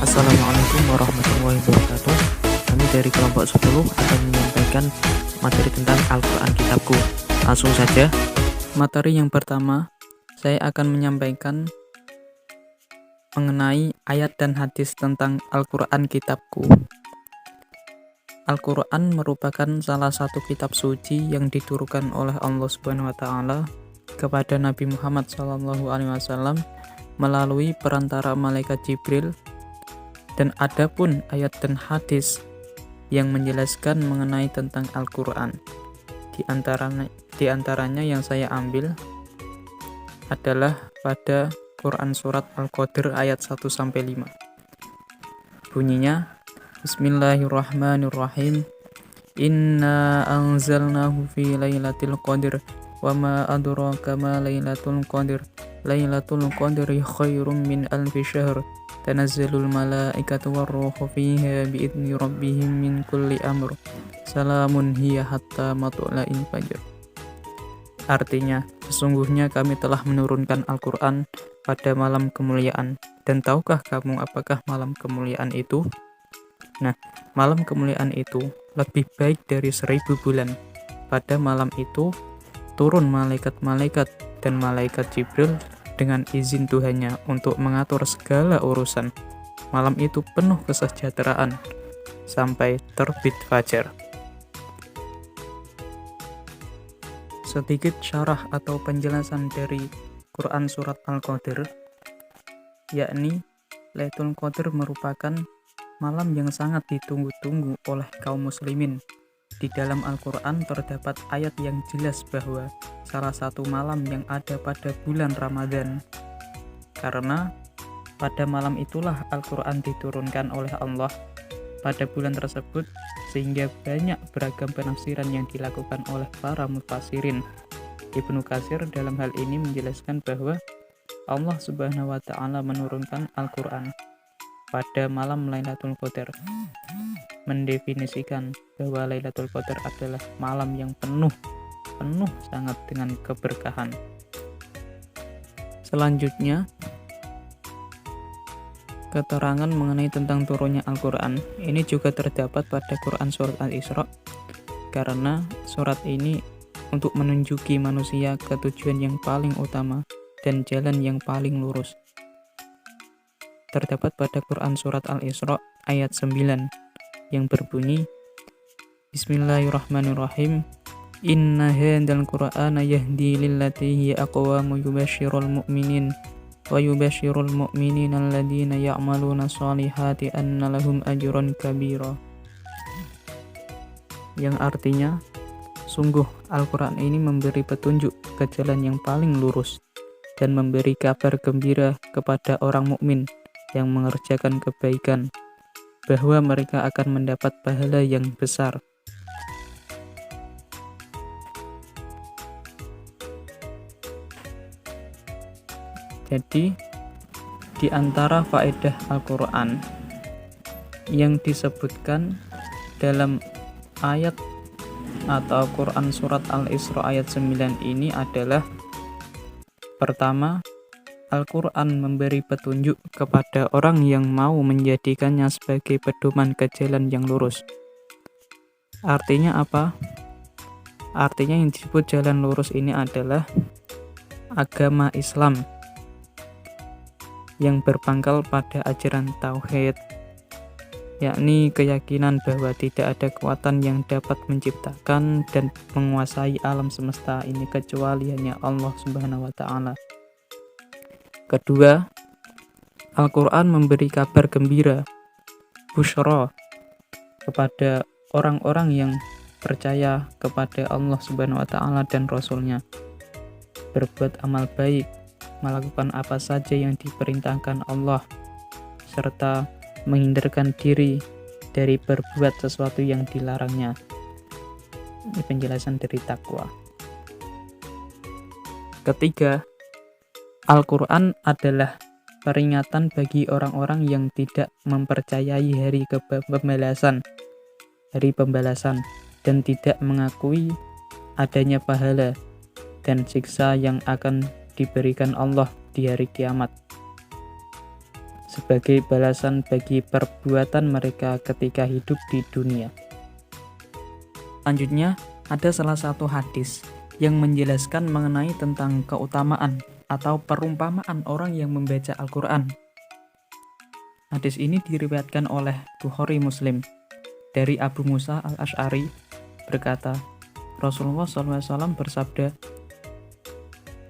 Assalamualaikum warahmatullahi wabarakatuh. Kami dari kelompok 10 akan menyampaikan materi tentang Al-Quran Kitabku. Langsung saja. Materi yang pertama, saya akan menyampaikan mengenai ayat dan hadis tentang Al-Quran Kitabku. Al-Quran merupakan salah satu kitab suci yang diturunkan oleh Allah Subhanahu wa taala kepada Nabi Muhammad SAW melalui perantara malaikat Jibril. Dan adapun ayat dan hadis yang menjelaskan mengenai tentang Al-Quran, di antaranya yang saya ambil adalah pada Quran Surat Al-Qadr ayat 1-5. Bunyinya, Bismillahirrahmanirrahim. Inna anzalnahu fi lailatul qadr wa ma adraka ma lailatul qadr. Lailatul qadri khairum min alfi syahr. Tanazzalul malaikatu warruhu fiha biidzni rabbihim min kulli amr. Salamun hiya hatta matla'il fajr. Artinya, sesungguhnya kami telah menurunkan Al-Quran pada malam kemuliaan. Dan tahukah kamu apakah malam kemuliaan itu? Nah, malam kemuliaan itu lebih baik dari 1000 bulan. Pada malam itu, turun malaikat-malaikat dan malaikat Jibril dengan izin Tuhannya untuk mengatur segala urusan. Malam itu penuh kesejahteraan sampai terbit fajar. Sedikit syarah atau penjelasan dari Quran Surat Al-Qadr, yakni Lailatul Qadr merupakan malam yang sangat ditunggu-tunggu oleh kaum muslimin. Di dalam Al-Quran terdapat ayat yang jelas bahwa salah satu malam yang ada pada bulan Ramadan. Karena pada malam itulah Al-Quran diturunkan oleh Allah pada bulan tersebut, sehingga banyak beragam penafsiran yang dilakukan oleh para mufassirin. Ibnu Katsir dalam hal ini menjelaskan bahwa Allah Subhanahu wa taala menurunkan Al-Quran pada malam Lailatul Qadar, mendefinisikan bahwa Lailatul Qadar adalah malam yang penuh sangat dengan keberkahan. Selanjutnya, keterangan mengenai tentang turunnya Al-Quran ini juga terdapat pada Quran Surat Al-Isra, karena surat ini untuk menunjuki manusia ke tujuan yang paling utama dan jalan yang paling lurus. Terdapat pada Quran Surat Al-Isra ayat 9 yang berbunyi, Bismillahirrahmanirrahim. Inna hadzal Qur'ana yahdi lillati hiya aqwam yubashshirul mu'minin wa yubashshirul mu'minina alladziina ya'maluna shalihati anna lahum ajran kabira. Yang artinya, sungguh Al-Quran ini memberi petunjuk ke jalan yang paling lurus dan memberi kabar gembira kepada orang mukmin yang mengerjakan kebaikan, bahwa mereka akan mendapat pahala yang besar. Jadi, di antara faedah Al-Quran yang disebutkan dalam ayat atau Quran Surat Al-Isra ayat 9 ini adalah, pertama, Al-Quran memberi petunjuk kepada orang yang mau menjadikannya sebagai pedoman ke jalan yang lurus. Artinya apa? Artinya yang disebut jalan lurus ini adalah agama Islam yang berpangkal pada ajaran tauhid, yakni keyakinan bahwa tidak ada kekuatan yang dapat menciptakan dan menguasai alam semesta ini kecuali hanya Allah Subhanahu wa taala. Kedua, Al-Quran memberi kabar gembira, busyra, kepada orang-orang yang percaya kepada Allah Subhanahu wa taala dan Rasul-Nya, berbuat amal baik, melakukan apa saja yang diperintahkan Allah, serta menghindarkan diri dari berbuat sesuatu yang dilarangnya. Ini penjelasan dari takwa. Ketiga, Al-Quran adalah peringatan bagi orang-orang yang tidak mempercayai hari pembalasan, dan tidak mengakui adanya pahala dan siksa yang akan diberikan Allah di hari kiamat. sebagai balasan bagi perbuatan mereka ketika hidup di dunia. Selanjutnya, ada salah satu hadis yang menjelaskan mengenai tentang keutamaan atau perumpamaan orang yang membaca Al-Quran. Hadis ini diriwayatkan oleh Bukhari Muslim dari Abu Musa al-Asy'ari berkata, Rasulullah SAW bersabda,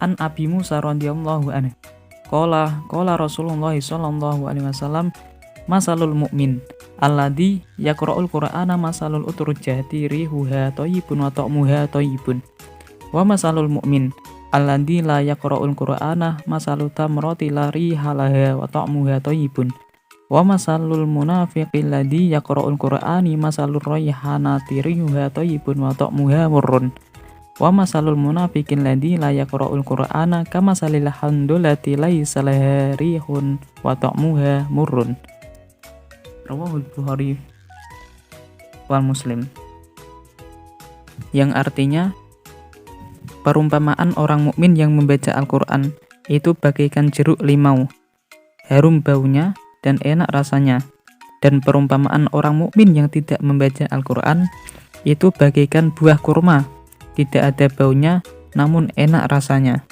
An Abi Musa radhiyallahu anhu, qala Rasulullah sallallahu alaihi wasallam, masalul mu'min alladzi yaqra'ul qur'ana masalul uturjati rihuha thayyibun wa ta'muha thayyibun. Wa masalul mu'min alladzi la yaqra'ul qur'ana masalu tamrati la rihalaha wa ta'muha thayyibun. Wa masalul munafiqi alladzi yaqra'ul qur'ani masalur rayhanati rihuha thayyibun wa ta'muha murrun. Wa masalul munafiqi alladzi la yaqra'ul qur'ana kamasalil handulati laisa laha rihun wa ta'muha murrun. Rawahul Bukhari wal Muslim. Yang artinya, perumpamaan orang mukmin yang membaca Al-Quran itu bagaikan jeruk limau, harum baunya dan enak rasanya. Dan perumpamaan orang mukmin yang tidak membaca Al-Quran itu bagaikan buah kurma, tidak ada baunya namun enak rasanya.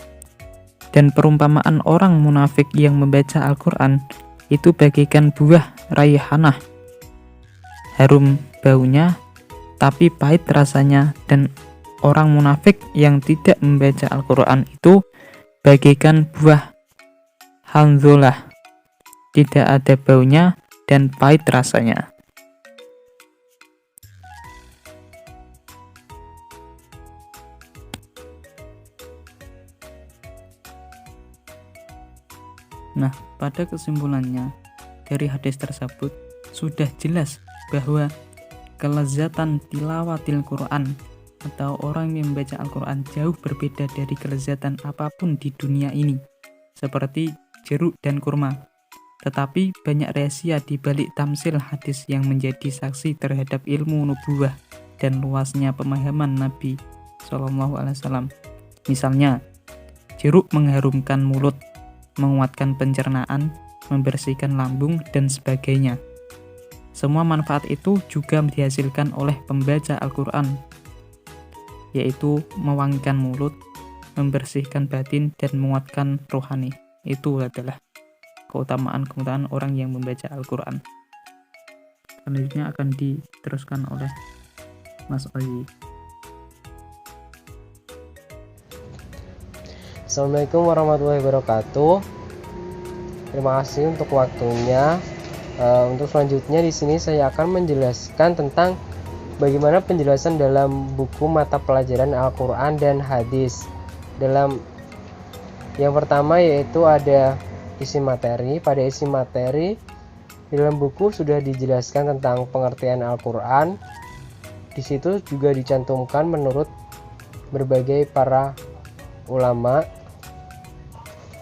Dan perumpamaan orang munafik yang membaca Al-Quran itu bagaikan buah raihanah, harum baunya tapi pahit rasanya. Dan orang munafik yang tidak membaca Al-Quran itu bagaikan buah hanzolah, tidak ada baunya dan pahit rasanya. Nah, pada kesimpulannya, dari hadis tersebut sudah jelas bahwa kelezatan tilawatil Quran atau orang yang membaca Al-Quran jauh berbeda dari kelezatan apapun di dunia ini, seperti jeruk dan kurma. Tetapi banyak rahasia di balik tamsil hadis yang menjadi saksi terhadap ilmu nubuwah dan luasnya pemahaman Nabi SAW. Misalnya, jeruk mengharumkan mulut, menguatkan pencernaan, membersihkan lambung, dan sebagainya. Semua manfaat itu juga dihasilkan oleh pembaca Al-Quran, yaitu mewangikan mulut, membersihkan batin, dan menguatkan rohani. Itu adalah keutamaan-keutamaan orang yang membaca Al-Quran. Selanjutnya akan diteruskan oleh Mas Oyi. Assalamualaikum warahmatullahi wabarakatuh. Terima kasih untuk waktunya. Untuk selanjutnya di sini saya akan menjelaskan tentang bagaimana penjelasan dalam buku mata pelajaran Al-Quran dan hadis. Dalam yang pertama yaitu ada isi materi. Pada isi materi dalam buku sudah dijelaskan tentang pengertian Al-Quran. Di situ juga dicantumkan menurut berbagai para ulama.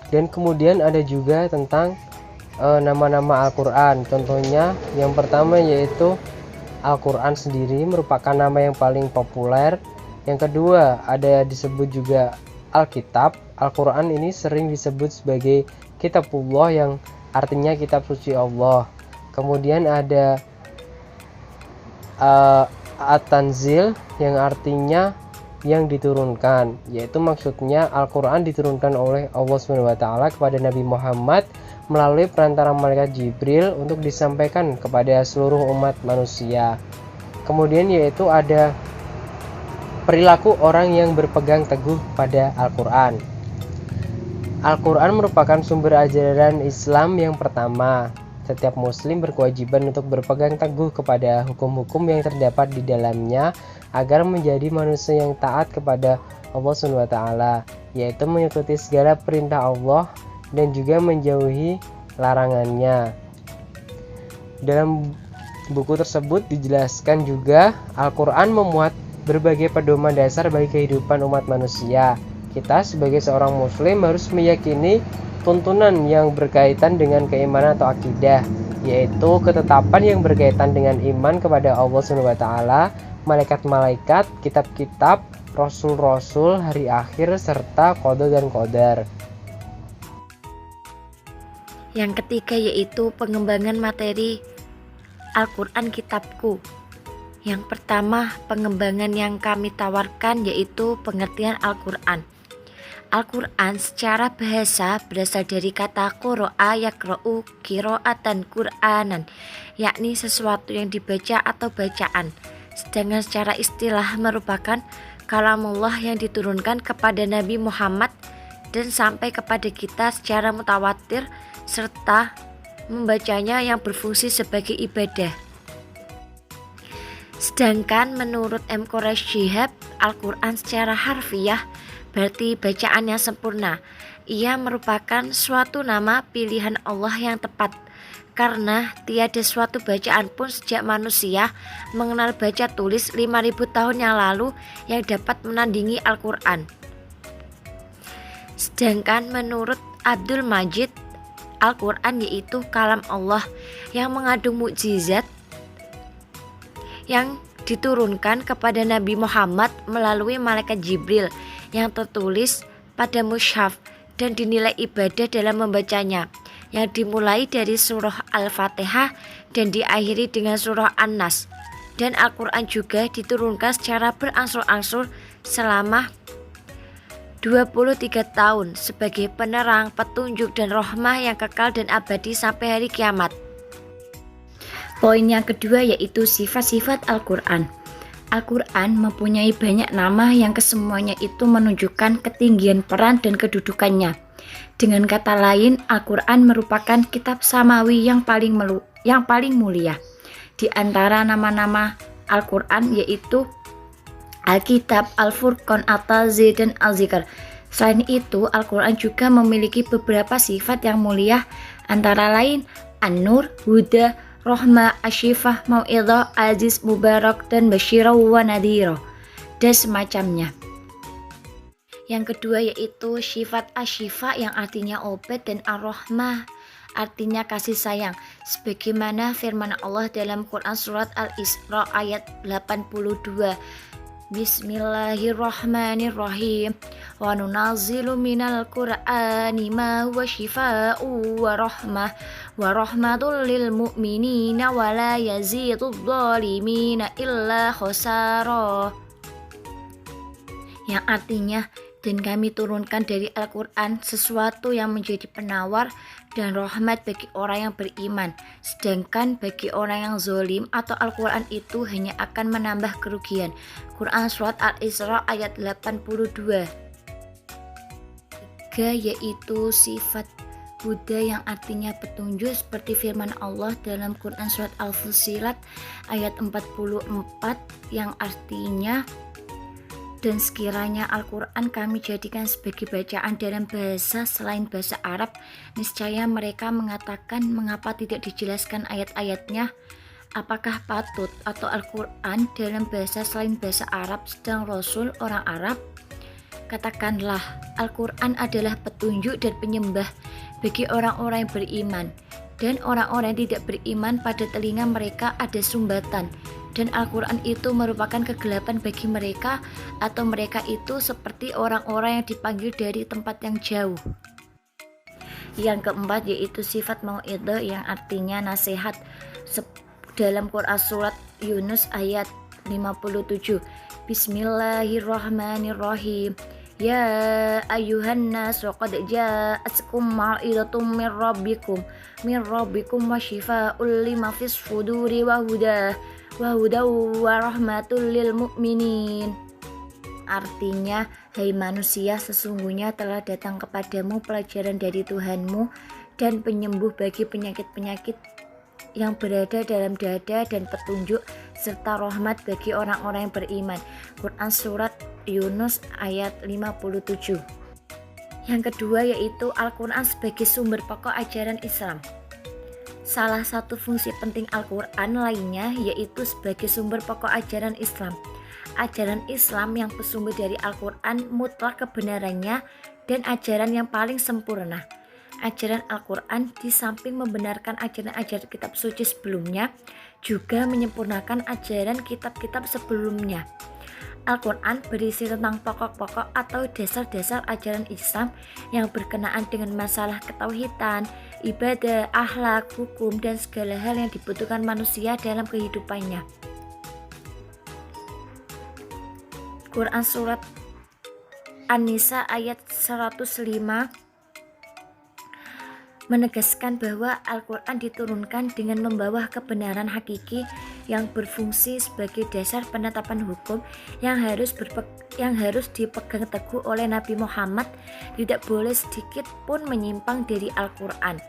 Dan kemudian ada juga tentang nama-nama Al-Quran. Contohnya yang pertama yaitu Al-Quran sendiri merupakan nama yang paling populer. Yang kedua ada disebut juga Alkitab. Al-Quran ini sering disebut sebagai Kitabullah yang artinya kitab suci Allah. Kemudian ada At-Tanzil yang artinya yang diturunkan, yaitu maksudnya Al-Quran diturunkan oleh Allah SWT kepada Nabi Muhammad melalui perantara malaikat Jibril untuk disampaikan kepada seluruh umat manusia. Kemudian yaitu ada perilaku orang yang berpegang teguh pada Al-Quran. Al-Quran merupakan sumber ajaran Islam yang pertama. Setiap muslim berkewajiban untuk berpegang teguh kepada hukum-hukum yang terdapat di dalamnya agar menjadi manusia yang taat kepada Allah SWT, yaitu mengikuti segala perintah Allah dan juga menjauhi larangannya. Dalam buku tersebut dijelaskan juga Al-Quran memuat berbagai pedoman dasar bagi kehidupan umat manusia. Kita sebagai seorang muslim harus meyakini tuntunan yang berkaitan dengan keimanan atau akidah, yaitu ketetapan yang berkaitan dengan iman kepada Allah SWT, malaikat-malaikat, kitab-kitab, rasul-rasul, hari akhir, serta qada dan qadar. Yang ketiga yaitu pengembangan materi Al-Quran kitabku. Yang pertama, pengembangan yang kami tawarkan yaitu pengertian Al-Quran. Al-Quran secara bahasa berasal dari kata qura'a yaqra'u qira'atan Qur'anan, yakni sesuatu yang dibaca atau bacaan. Sedangkan secara istilah merupakan kalamullah yang diturunkan kepada Nabi Muhammad dan sampai kepada kita secara mutawatir serta membacanya yang berfungsi sebagai ibadah. Sedangkan menurut M. Quraish Shihab, Al-Quran secara harfiah berarti bacaan yang sempurna. Ia merupakan suatu nama pilihan Allah yang tepat, karena tiada suatu bacaan pun sejak manusia mengenal baca tulis 5.000 tahun yang lalu yang dapat menandingi Al-Quran. Sedangkan menurut Abdul Majid, Al-Quran yaitu kalam Allah yang mengandung mukjizat yang diturunkan kepada Nabi Muhammad melalui malaikat Jibril yang tertulis pada mushaf dan dinilai ibadah dalam membacanya, yang dimulai dari surah Al-Fatihah dan diakhiri dengan surah An-Nas. Dan Al-Quran juga diturunkan secara berangsur-angsur selama 23 tahun sebagai penerang, petunjuk dan rahmah yang kekal dan abadi sampai hari kiamat. Poin yang kedua yaitu sifat-sifat Al-Quran. Al-Quran mempunyai banyak nama yang kesemuanya itu menunjukkan ketinggian peran dan kedudukannya. Dengan kata lain, Al-Quran merupakan kitab samawi yang paling mulia. Di antara nama-nama Al-Quran yaitu Alkitab, Al-Furqan, At-Tazi, dan Al-Zikr. Selain itu, Al-Quran juga memiliki beberapa sifat yang mulia, antara lain An-Nur, Huda, Rahmah, Asyifah, Mau'idhah, Aziz, Mubarak, dan Basyirah wa Nadhira, dan semacamnya. Yang kedua yaitu sifat Asyifa yang artinya obat, dan Ar-Rahmah artinya kasih sayang, sebagaimana firman Allah dalam Quran surat Al-Isra ayat 82. Bismillahirrahmanirrahim. Wa nunazzilu minal Qur'ani ma huwa shifaa'u wa rahmatul lil mu'minina wa la yazidudz zalimina illa khasara. Yang artinya, dan kami turunkan dari Al-Quran sesuatu yang menjadi penawar dan rahmat bagi orang yang beriman. Sedangkan bagi orang yang zalim atau Al-Quran itu hanya akan menambah kerugian. Quran surat Al-Isra ayat 82. Tiga yaitu sifat Huda yang artinya petunjuk, seperti firman Allah dalam Quran surat Al-Fussilat ayat 44 yang artinya, dan sekiranya Al-Quran kami jadikan sebagai bacaan dalam bahasa selain bahasa Arab, niscaya mereka mengatakan, mengapa tidak dijelaskan ayat-ayatnya? Apakah patut atau Al-Quran dalam bahasa selain bahasa Arab sedang Rasul orang Arab? Katakanlah, Al-Quran adalah petunjuk dan penyembah bagi orang-orang yang beriman, dan orang-orang yang tidak beriman pada telinga mereka ada sumbatan, dan Al-Quran itu merupakan kegelapan bagi mereka, atau mereka itu seperti orang-orang yang dipanggil dari tempat yang jauh. Yang keempat yaitu sifat mau'idhah yang artinya nasihat, dalam Quran surat Yunus ayat 57. Bismillahirrahmanirrahim. Ya ayuhan nas qad ja'atkum mau'idhatum min rabbikum wa shifaa'un lima fis suduri wa huda wa rahmatul lil mu'minin. Artinya, hai manusia, sesungguhnya telah datang kepadamu pelajaran dari Tuhanmu dan penyembuh bagi penyakit-penyakit yang berada dalam dada dan petunjuk serta rahmat bagi orang-orang yang beriman. Quran surat Yunus ayat 57. Yang kedua yaitu Al-Quran sebagai sumber pokok ajaran Islam. Salah satu fungsi penting Al-Quran lainnya yaitu sebagai sumber pokok ajaran Islam. Ajaran Islam yang bersumber dari Al-Quran mutlak kebenarannya dan ajaran yang paling sempurna. Ajaran Al-Quran di samping membenarkan ajaran-ajaran kitab suci sebelumnya, juga menyempurnakan ajaran kitab-kitab sebelumnya. Al-Quran berisi tentang pokok-pokok atau dasar-dasar ajaran Islam yang berkenaan dengan masalah ketauhidan, ibadah, akhlak, hukum, dan segala hal yang dibutuhkan manusia dalam kehidupannya. Quran Surat An-Nisa ayat 105 menegaskan bahwa Al-Quran diturunkan dengan membawa kebenaran hakiki yang berfungsi sebagai dasar penetapan hukum yang harus dipegang teguh oleh Nabi Muhammad, tidak boleh sedikit pun menyimpang dari Al-Quran.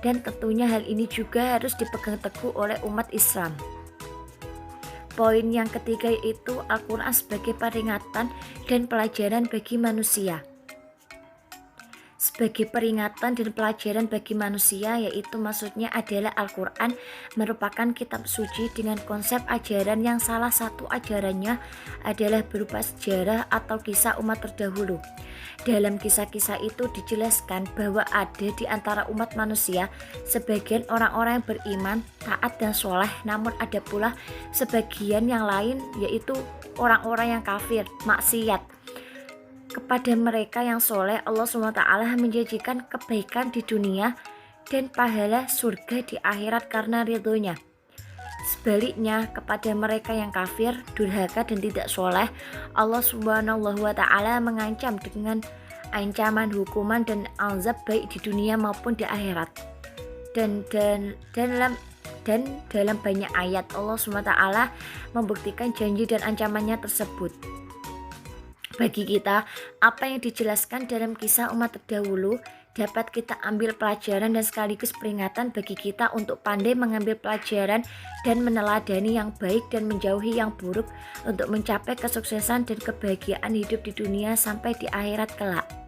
Dan tentunya hal ini juga harus dipegang teguh oleh umat Islam. Poin yang ketiga yaitu Al-Quran sebagai peringatan dan pelajaran bagi manusia. Sebagai peringatan dan pelajaran bagi manusia, yaitu maksudnya adalah Al-Quran merupakan kitab suci dengan konsep ajaran yang salah satu ajarannya adalah berupa sejarah atau kisah umat terdahulu. Dalam kisah-kisah itu dijelaskan bahwa ada di antara umat manusia sebagian orang-orang yang beriman, taat dan soleh, namun ada pula sebagian yang lain yaitu orang-orang yang kafir, maksiat. Kepada mereka yang soleh, Allah SWT menjanjikan kebaikan di dunia dan pahala surga di akhirat karena ridhonya. Sebaliknya, kepada mereka yang kafir, durhaka dan tidak soleh, Allah SWT mengancam dengan ancaman hukuman dan azab baik di dunia maupun di akhirat. Dan dalam banyak ayat Allah SWT membuktikan janji dan ancamannya tersebut. Bagi kita, apa yang dijelaskan dalam kisah umat terdahulu dapat kita ambil pelajaran dan sekaligus peringatan bagi kita untuk pandai mengambil pelajaran dan meneladani yang baik dan menjauhi yang buruk untuk mencapai kesuksesan dan kebahagiaan hidup di dunia sampai di akhirat kelak.